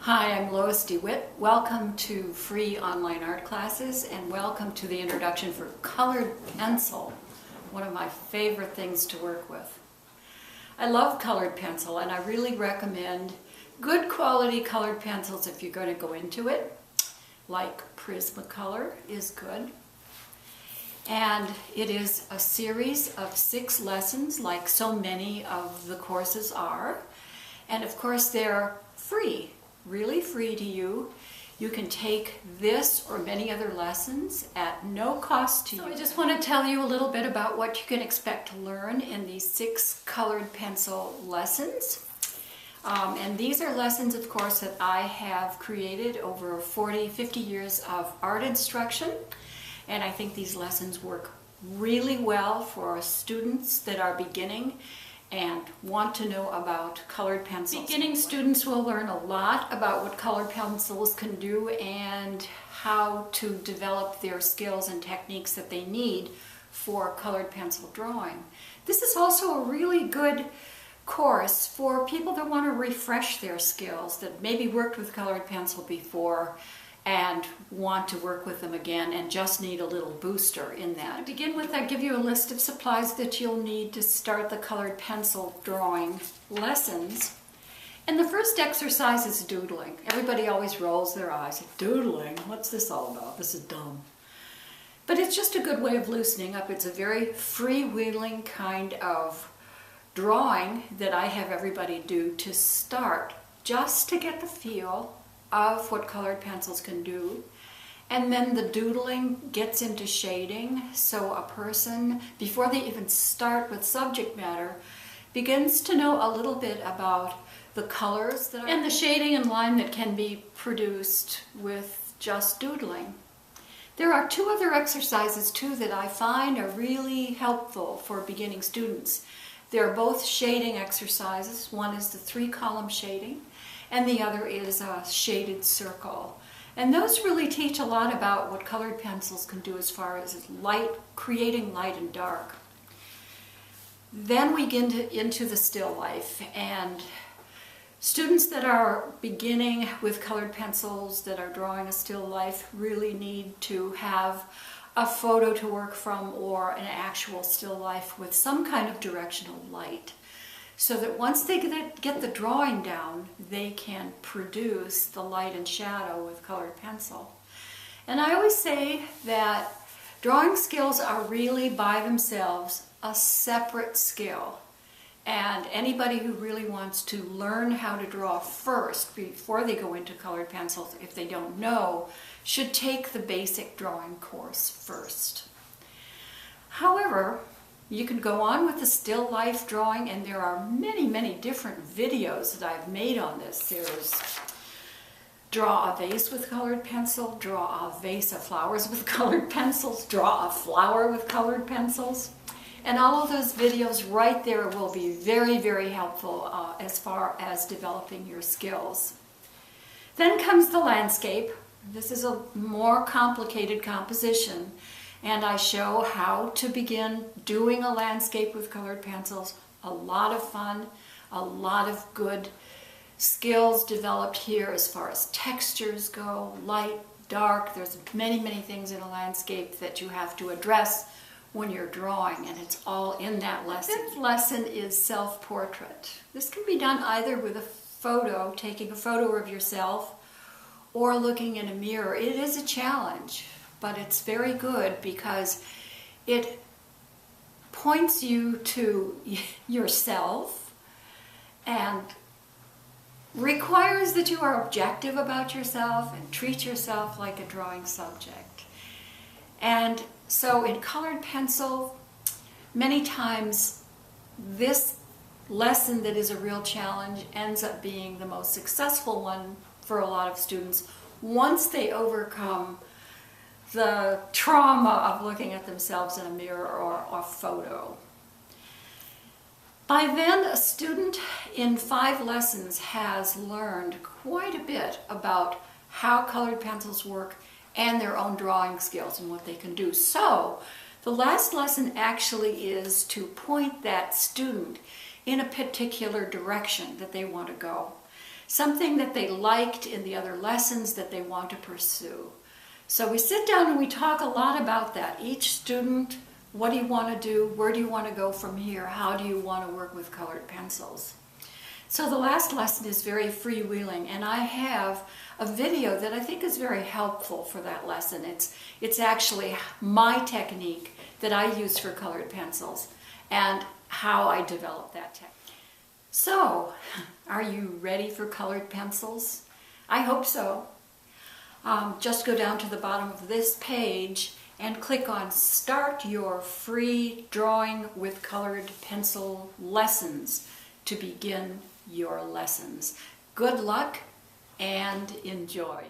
Hi, I'm Lois DeWitt. Welcome to free online art classes and welcome to the introduction for colored pencil, one of my favorite things to work with. I love colored pencil and I really recommend good quality colored pencils if you're going to go into it, like Prismacolor is good. And it is a series of 6 lessons like so many of the courses are. And of course they're free. Really free to you. You can take this or many other lessons at no cost to you. So I just want to tell you a little bit about what you can expect to learn in these 6 colored pencil lessons. And these are lessons, of course, that I have created over 40-50 years of art instruction. And I think these lessons work really well for students that are beginning and want to know about colored pencils. Beginning students will learn a lot about what colored pencils can do and how to develop their skills and techniques that they need for colored pencil drawing. This is also a really good course for people that want to refresh their skills, that maybe worked with colored pencil before and want to work with them again and just need a little booster in that. To begin with, I give you a list of supplies that you'll need to start the colored pencil drawing lessons. And the first exercise is doodling. Everybody always rolls their eyes at doodling. What's this all about? This is dumb. But it's just a good way of loosening up. It's a very freewheeling kind of drawing that I have everybody do to start, just to get the feel of what colored pencils can do. And then the doodling gets into shading, so a person, before they even start with subject matter, begins to know a little bit about the colors that are, and the shading and line that can be produced with just doodling. There are 2 other exercises too that I find are really helpful for beginning students. They're both shading exercises. One is the 3-column shading, and the other is a shaded circle. And those really teach a lot about what colored pencils can do as far as light, creating light and dark. Then we get into the still life, and students that are beginning with colored pencils that are drawing a still life really need to have a photo to work from or an actual still life with some kind of directional light, so that once they get the drawing down, they can produce the light and shadow with colored pencil. And I always say that drawing skills are really by themselves a separate skill. And anybody who really wants to learn how to draw first, before they go into colored pencils, if they don't know, should take the basic drawing course first. However, you can go on with the still life drawing, and there are many, many different videos that I've made on this. There's draw a vase with colored pencil, draw a vase of flowers with colored pencils, draw a flower with colored pencils. And all of those videos right there will be very, very helpful as far as developing your skills. Then comes the landscape. This is a more complicated composition, and I show how to begin doing a landscape with colored pencils. A lot of fun, a lot of good skills developed here as far as textures go, light, dark. There's many, many things in a landscape that you have to address when you're drawing, and it's all in that lesson. The 5th lesson is self-portrait. This can be done either with a photo, taking a photo of yourself, or looking in a mirror. It is a challenge, but it's very good because it points you to yourself and requires that you are objective about yourself and treat yourself like a drawing subject. And so in colored pencil, many times this lesson that is a real challenge ends up being the most successful one for a lot of students once they overcome the trauma of looking at themselves in a mirror or a photo. By then, a student in 5 lessons has learned quite a bit about how colored pencils work and their own drawing skills and what they can do. So, the last lesson actually is to point that student in a particular direction that they want to go. something that they liked in the other lessons that they want to pursue. So we sit down and we talk a lot about that. Each student, what do you want to do? Where do you want to go from here? How do you want to work with colored pencils? So the last lesson is very freewheeling, and I have a video that I think is very helpful for that lesson. It's actually my technique that I use for colored pencils and how I developed that technique. So, are you ready for colored pencils? I hope so. Just go down to the bottom of this page and click on Start Your Free Drawing with Colored Pencil Lessons to begin your lessons. Good luck and enjoy.